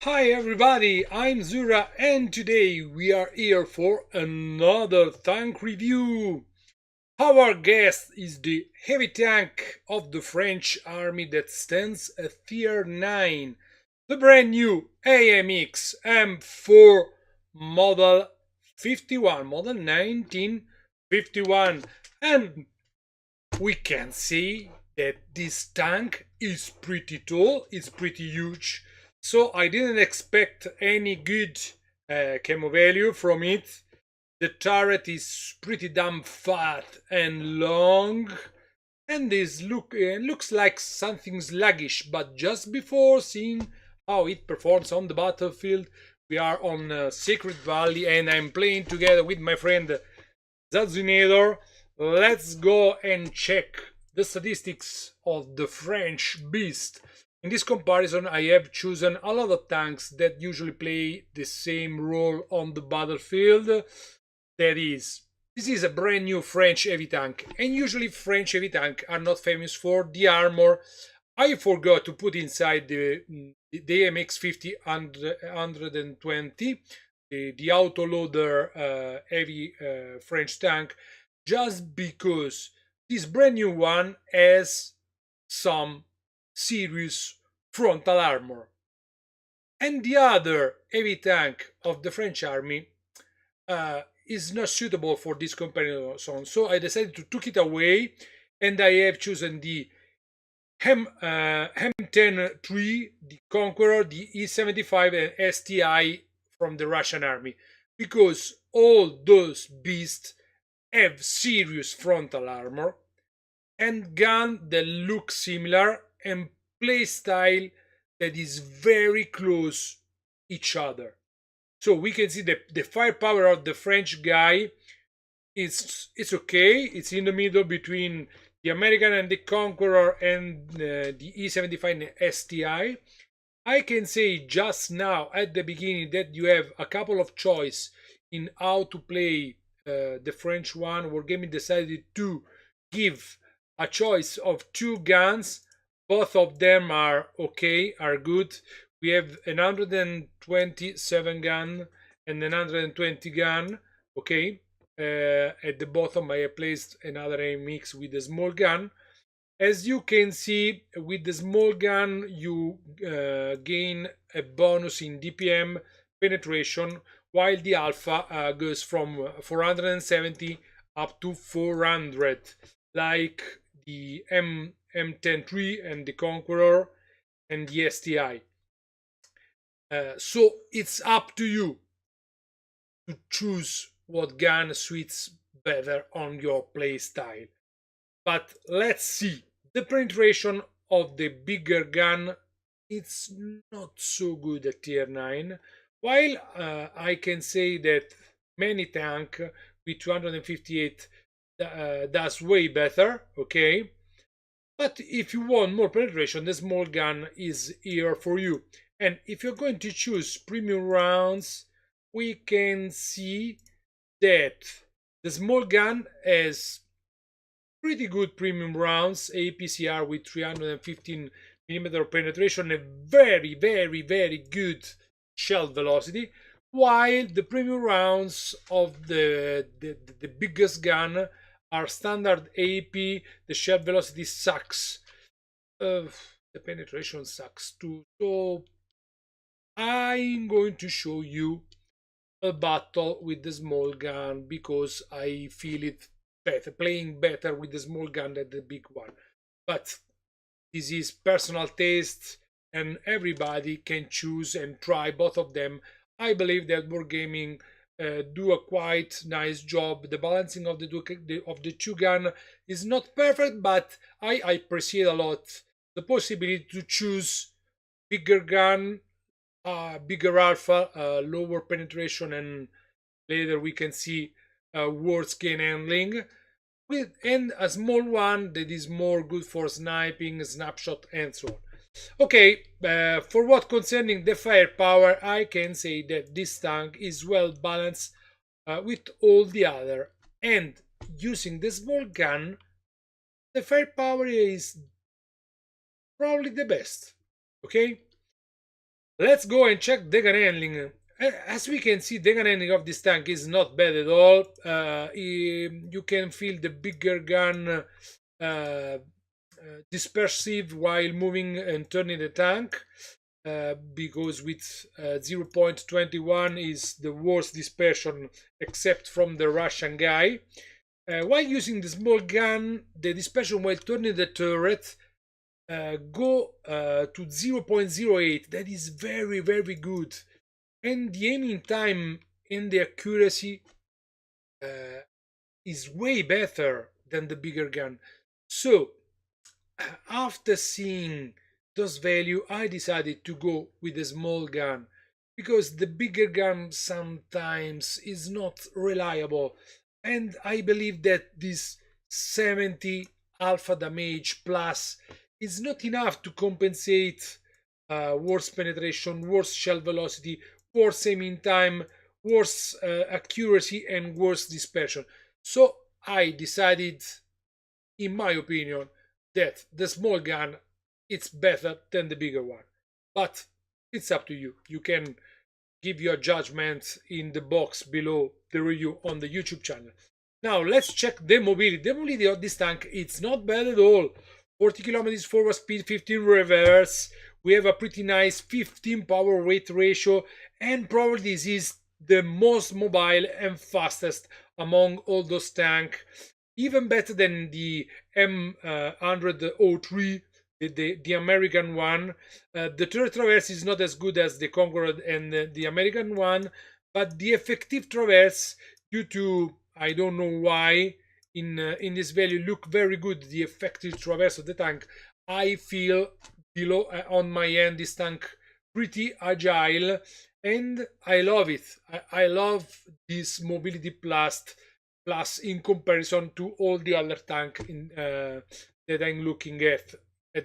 Hi everybody, I'm Zura and today we are here for another tank review. Our guest is the heavy tank of the French army that stands at Tier 9, the brand new AMX M4 Model 51, Model 1951. And we can see that this tank is pretty tall, it's pretty huge. So I didn't expect any good camo value from it. The turret is pretty damn fat and long, and this looks like something sluggish. But just before seeing how it performs on the battlefield, we are on Sacred Valley, and I'm playing together with my friend Zazinator. Let's go and check the statistics of the French beast. In this comparison, I have chosen a lot of tanks that usually play the same role on the battlefield. That is, this is a brand new French heavy tank, and usually French heavy tank are not famous for the armor. I forgot to put inside the AMX 50 120, the autoloader heavy French tank, just because this brand new one has some serious frontal armor. And the other heavy tank of the French army is not suitable for this comparison. So I decided to took it away, and I have chosen the M10-3, the Conqueror, the E75, and STI from the Russian army, because all those beasts have serious frontal armor and gun that look similar and play style that is very close each other. So we can see the firepower of the French guy it's okay. It's in the middle between the American and the Conqueror and the E75 and the STI. I can say just now at the beginning that you have a couple of choice in how to play the French one. Wargaming decided to give a choice of two guns. Both of them are okay, are good. We have an 127 gun and an 120 gun. Okay. At the bottom, I have placed another AMX with a small gun. As you can see, with the small gun, you gain a bonus in DPM penetration, while the Alpha goes from 470 up to 400, like the M103 and the Conqueror and the STI. So it's up to you to choose what gun suits better on your play style. But let's see. The penetration of the bigger gun it's not so good at tier 9, while I can say that many tank with 258 does way better, okay? But if you want more penetration, the small gun is here for you. And if you're going to choose premium rounds, we can see that the small gun has pretty good premium rounds, APCR with 315 millimeter penetration, a very good shell velocity, while the premium rounds of the biggest gun are standard AP. The shell velocity sucks. The penetration sucks too. So I'm going to show you a battle with the small gun because I feel it better, playing better with the small gun than the big one. But this is personal taste, and everybody can choose and try both of them. I believe that Wargaming do a quite nice job. The balancing of the two gun is not perfect, but I appreciate a lot the possibility to choose bigger gun, bigger alpha, lower penetration, and later we can see worse gain handling with and a small one that is more good for sniping, snapshot, and so on. Okay, for what concerning the firepower, I can say that this tank is well balanced with all the other, and using the small gun, the firepower is probably the best. Okay, Let's go and check the gun handling. As we can see, the gun handling of this tank is not bad at all. You can feel the bigger gun dispersive while moving and turning the tank. Because with 0.21 is the worst dispersion except from the Russian guy. While using the small gun, the dispersion while turning the turret go to 0.08. That is very, very good. And the aiming time and the accuracy uh, is way better than the bigger gun. So, after seeing those value, I decided to go with a small gun because the bigger gun sometimes is not reliable, and I believe that this 70 alpha damage plus is not enough to compensate worse penetration, worse shell velocity, worse aiming time, worse accuracy, and worse dispersion. So I decided, in my opinion, that the small gun it's better than the bigger one. But it's up to you. You can give your judgment in the box below the review on the YouTube channel. Now let's check the mobility. The mobility of this tank, it's not bad at all. 40 kilometers forward speed, 15 reverse. We have a pretty nice 15 power weight ratio, and probably this is the most mobile and fastest among all those tanks. Even better than the M103, the American one. The turret traverse is not as good as the Conqueror and the American one, but the effective traverse, due to I don't know why, in this value look very good. The effective traverse of the tank, I feel below on my end this tank pretty agile, and I love it. I love this mobility plus in comparison to all the other tank that I'm looking at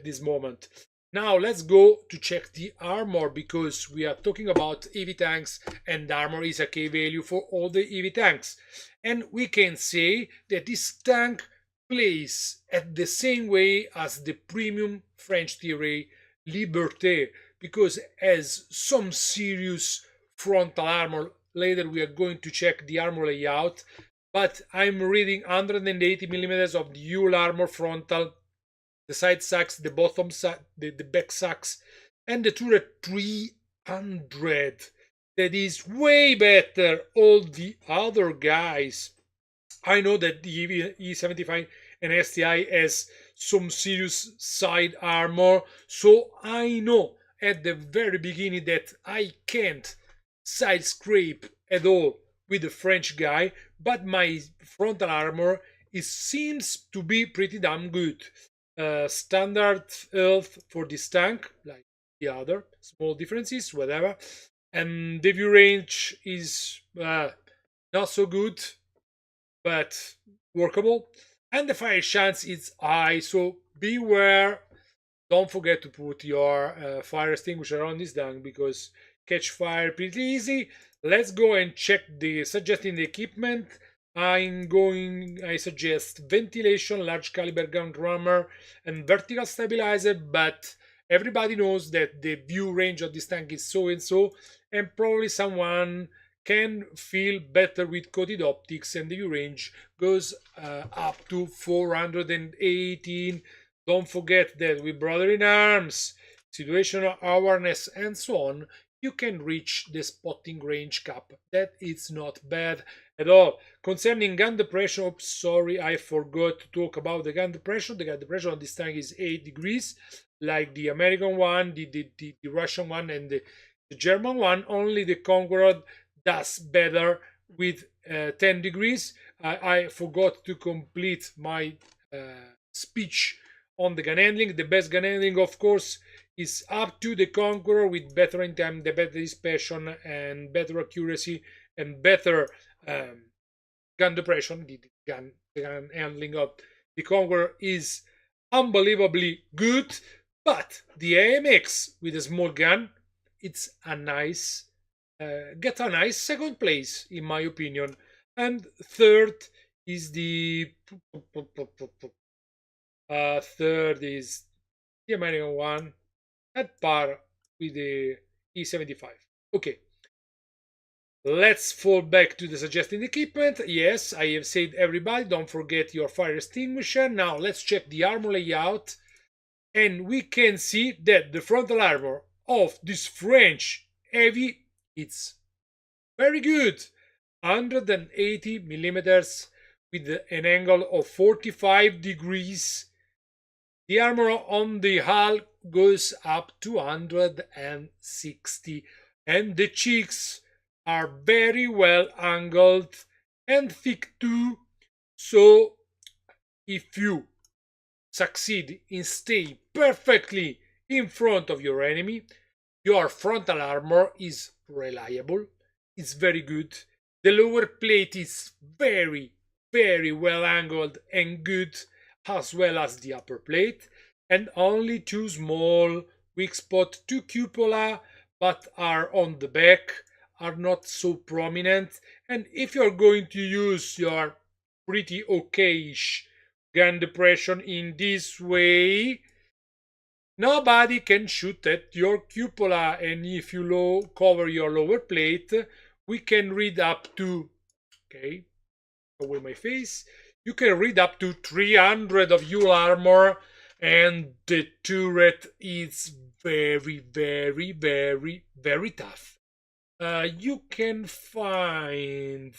this moment. Now let's go to check the armor, because we are talking about EV tanks and armor is a key value for all the EV tanks. And we can say that this tank plays at the same way as the premium French Thierry Liberté, because has some serious frontal armor. Later we are going to check the armor layout, but I'm reading 180 millimeters of dual armor frontal, the side sacks, the bottom sack, the back sacks, and the turret 300. That is way better all the other guys. I know that the E75 and STI has some serious side armor, so I know at the very beginning that I can't side scrape at all with the French guy, but my frontal armor seems to be pretty damn good. Standard health for this tank, like the other, small differences, whatever. And the view range is not so good, but workable. And the fire chance is high, so beware. Don't forget to put your fire extinguisher on this tank, because catch fire pretty easy. Let's go and check the suggesting the equipment. I suggest ventilation, large caliber gun rammer, and vertical stabilizer, but everybody knows that the view range of this tank is so and so, and probably someone can feel better with coated optics, and the view range goes up to 418. Don't forget that with brother in arms, situational awareness, and so on, you can reach the spotting range cap. That is not bad at all. Concerning gun depression, oops, sorry, I forgot to talk about the gun depression. The gun depression on this tank is 8 degrees, like the American one, the Russian one, and the German one. Only the Conqueror does better with 10 degrees. I forgot to complete my speech on the gun handling. The best gun handling, of course, is up to the Conqueror, with better in time, the better dispersion, and better accuracy, and better gun depression. The gun handling of the Conqueror is unbelievably good, but the AMX with a small gun, it's a nice, get a nice second place, in my opinion. And third is third is the American one, at par with the E75. Okay. Let's fall back to the suggested equipment. Yes, I have said everybody, don't forget your fire extinguisher. Now let's check the armor layout. And we can see that the frontal armor of this French heavy, it's very good. 180 millimeters with an angle of 45 degrees. The armor on the hull goes up to 160, and the cheeks are very well angled and thick too. So if you succeed in staying perfectly in front of your enemy, your frontal armor is reliable, it's very good. The lower plate is very, very well angled and good, as well as the upper plate, and only two small weak spots, two cupola, but are on the back, are not so prominent. And if you're going to use your pretty okayish gun depression in this way, nobody can shoot at your cupola, and if you cover your lower plate, we can read up to, okay, away my face, you can read up to 300 of your armor, and the turret is very, very, very, very tough. You can find,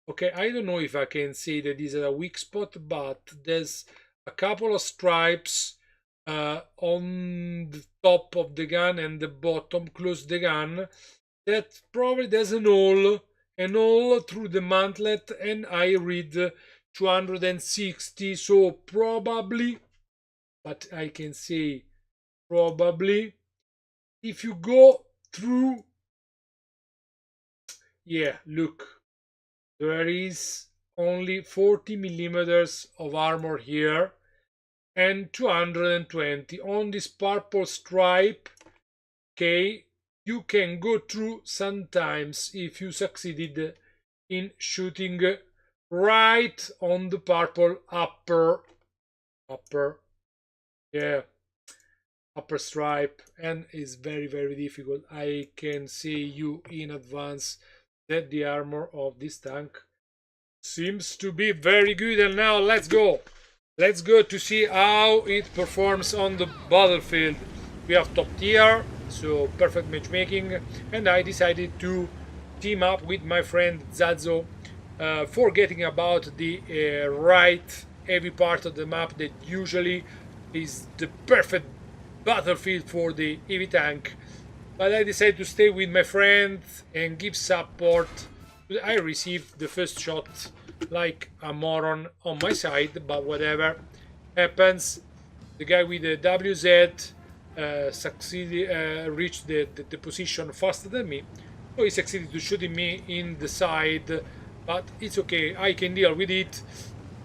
okay, I don't know if I can say that this is a weak spot, but there's a couple of stripes on the top of the gun and the bottom close the gun, that probably there's an hole through the mantlet, and I read 260, so probably, but I can say probably, if you go through, yeah, look, there is only 40 millimeters of armor here and 220 on this purple stripe. Okay, you can go through sometimes if you succeeded in shooting right on the purple upper stripe, and it's very, very difficult. I can say you in advance that the armor of this tank seems to be very good. And now let's go to see how it performs on the battlefield. We have top tier, so perfect matchmaking, and I decided to team up with my friend Zazzo, forgetting about the right heavy part of the map that usually is the perfect battlefield for the heavy tank. But I decided to stay with my friend and give support. I received the first shot like a moron on my side, but whatever happens. The guy with the WZ reached the position faster than me, so he succeeded to shooting me in the side, but it's okay, I can deal with it.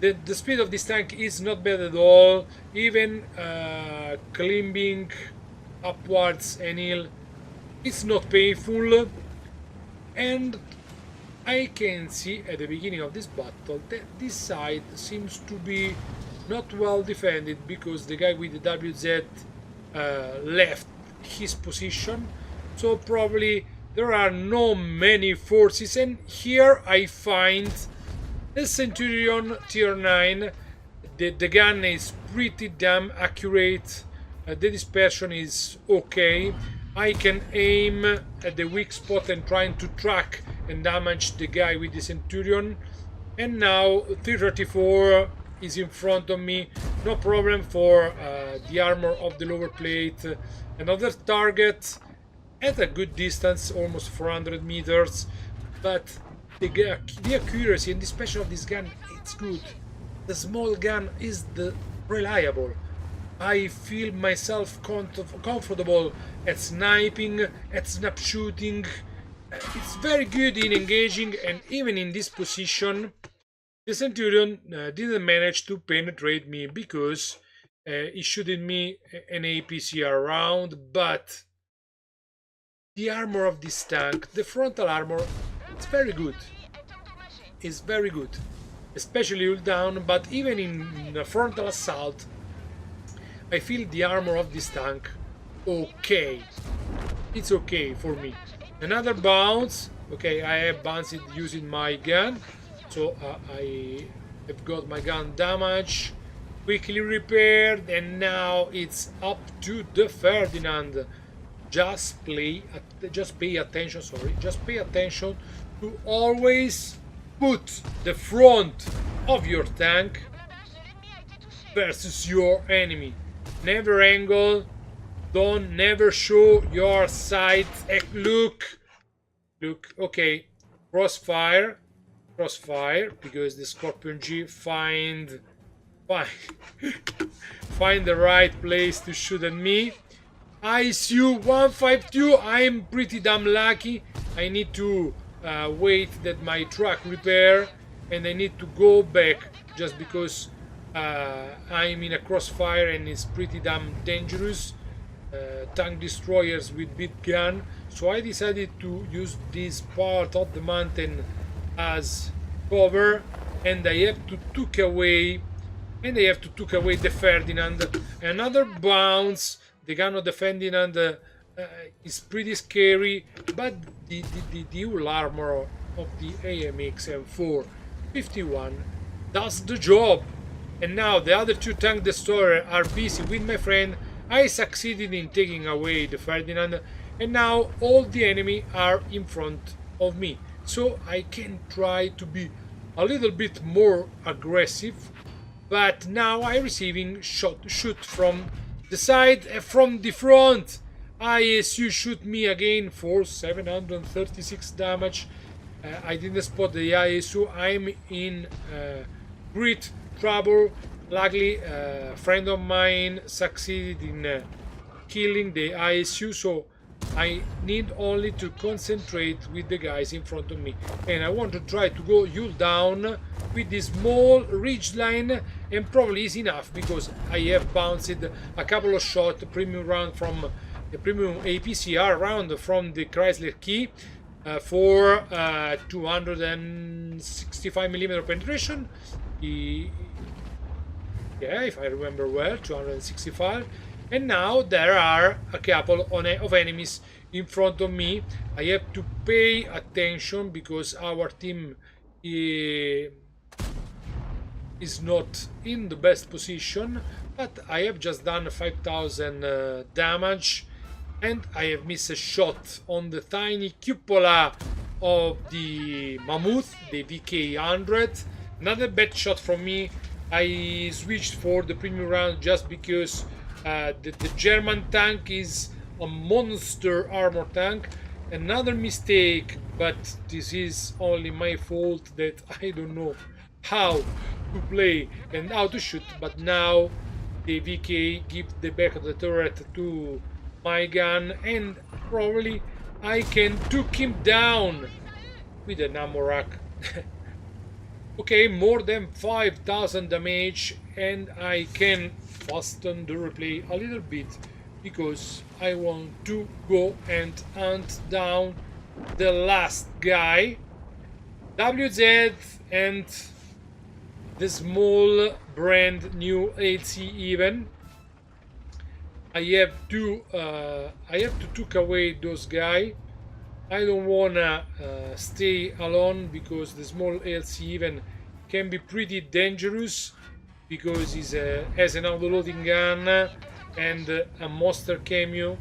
The speed of this tank is not bad at all, even climbing upwards and hill, it's not painful. And I can see at the beginning of this battle that this side seems to be not well defended, because the guy with the WZ left his position, so probably there are no many forces. And here I find the Centurion tier 9. The gun is pretty damn accurate, the dispersion is okay, I can aim at the weak spot and trying to track and damage the guy with the Centurion. And now 334 is in front of me, no problem for the armor of the lower plate. Another target at a good distance, almost 400 meters, but the accuracy and the special of this gun, it's good. The small gun is the reliable. I feel myself comfortable at sniping, at snap shooting. It's very good in engaging, and even in this position the Centurion didn't manage to penetrate me, because he shooted me an APC around. But the armor of this tank, the frontal armor, it's very good. It's very good, especially hull down, but even in the frontal assault I feel the armor of this tank okay. it's okay for me. Another bounce. Okay, I have bounced using my gun, so I have got my gun damage quickly repaired, and now it's up to the Ferdinand. Just pay attention. Sorry, just pay attention to always put the front of your tank versus your enemy. Never angle. Don't never show your sides. Look, look. Okay, crossfire, crossfire, because the Scorpion G find find the right place to shoot at me. ISU 152. I'm pretty damn lucky. I need to wait that my truck repair, and I need to go back just because I'm in a crossfire and it's pretty damn dangerous. Tank destroyers with big gun, so I decided to use this part of the mountain as cover, and I have to took away the Ferdinand. Another bounce. The gun of the Ferdinand is pretty scary, but the dual armor of the AMX M4 51 does the job. And now the other two tank destroyers are busy with my friend. I succeeded in taking away the Ferdinand, and now all the enemy are in front of me. So I can try to be a little bit more aggressive, but now I'm receiving shoot from the side and from the front. ISU shoot me again for 736 damage. I didn't spot the ISU. I'm in great trouble. Luckily, a friend of mine succeeded in killing the ISU, so I need only to concentrate with the guys in front of me. And I want to try to go Yule down with this small ridge line, and probably is enough because I have bounced a couple of shots, premium round from the premium APCR round from the Chrysler Key for 265mm penetration. Yeah, if I remember well, 265. And now there are a couple of enemies in front of me. I have to pay attention because our team is not in the best position, but I have just done 5000 damage, and I have missed a shot on the tiny cupola of the Mammoth, the VK100. Another bad shot from me. I switched for the premium round just because the German tank is a monster armor tank. Another mistake, but this is only my fault that I don't know how to play and how to shoot. But now the VK gives the back of the turret to my gun, and probably I can took him down with an ammo rack. Okay, more than 5000 damage, and I can fasten the replay a little bit because I want to go and hunt down the last guy, WZ, and the small brand new AC even. I have to took away those guys. I don't wanna stay alone because the small LC even can be pretty dangerous because he has an autoloading gun and a monster camo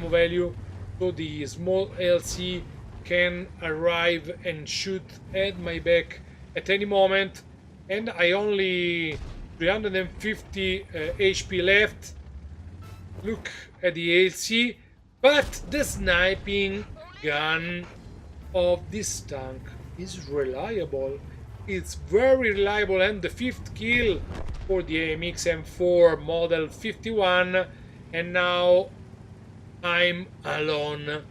value. So the small LC can arrive and shoot at my back at any moment, and I only 350 HP left. Look at the LC, but the sniping gun of this tank is reliable. It's very reliable, and the 5th kill for the AMX M4 model 51, and now I'm alone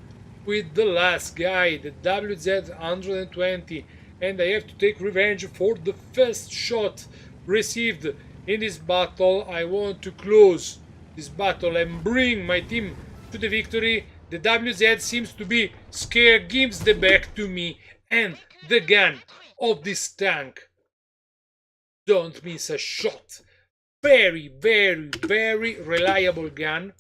with the last guy, the WZ-120, and I have to take revenge for the first shot received in this battle. I want to close this battle and bring my team to the victory. The WZ seems to be scared, gives the back to me, and the gun of this tank don't miss a shot. Very, very, very reliable gun.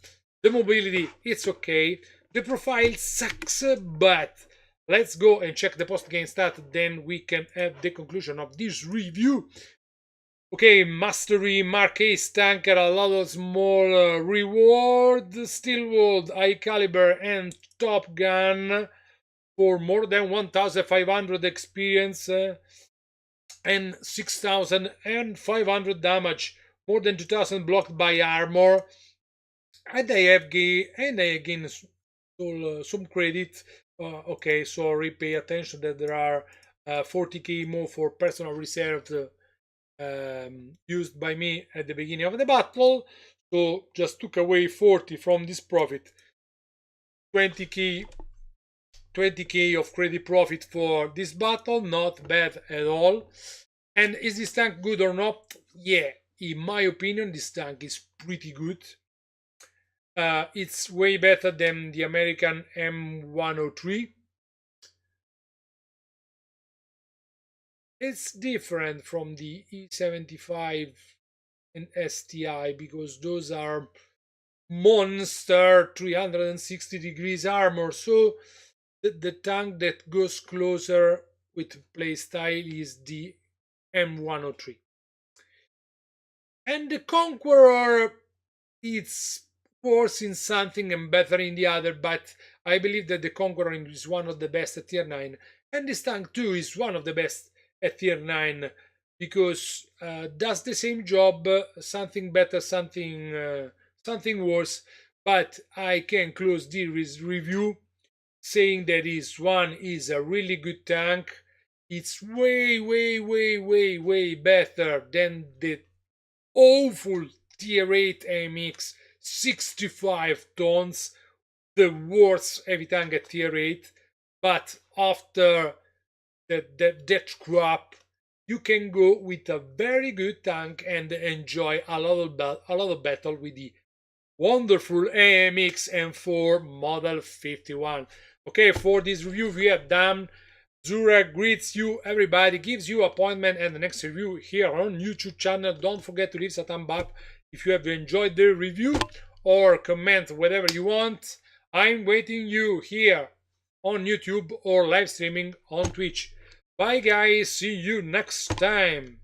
The mobility, it's okay. The profile sucks, but let's go and check the post-game stat, then we can have the conclusion of this review. Okay, Mastery, Marquise Tanker, a lot of small reward, Steelwood, High Caliber, and Top Gun for more than 1500 experience and 6500 damage, more than 2000 blocked by Armour, and I gain some credit. Okay, sorry, pay attention that there are 40k more for personal reserve used by me at the beginning of the battle, so just took away 40 from this profit. 20k 20k of credit profit for this battle, not bad at all. And is this tank good or not? Yeah, in my opinion this tank is pretty good. It's way better than the American M103. It's different from the E75 and STI because those are monster 360 degrees armor. So the tank that goes closer with playstyle is the M103. And the Conqueror, it's worse in something and better in the other, but I believe that the Conqueror is one of the best at tier 9, and this tank too is one of the best at tier 9 because does the same job, something better, something worse, but I can close this review saying that this one is a really good tank. It's way better than the awful tier 8 AMX 65 tons, the worst heavy tank at tier 8. But after that crap, you can go with a very good tank and enjoy a lot of battle with the wonderful AMX M4 model 51. Okay, for this review we are done. Zura greets you, everybody, gives you appointment and the next review here on YouTube channel. Don't forget to leave a thumb up if you have enjoyed the review or comment whatever you want. I'm waiting you here on YouTube or live streaming on Twitch. Bye guys, see you next time.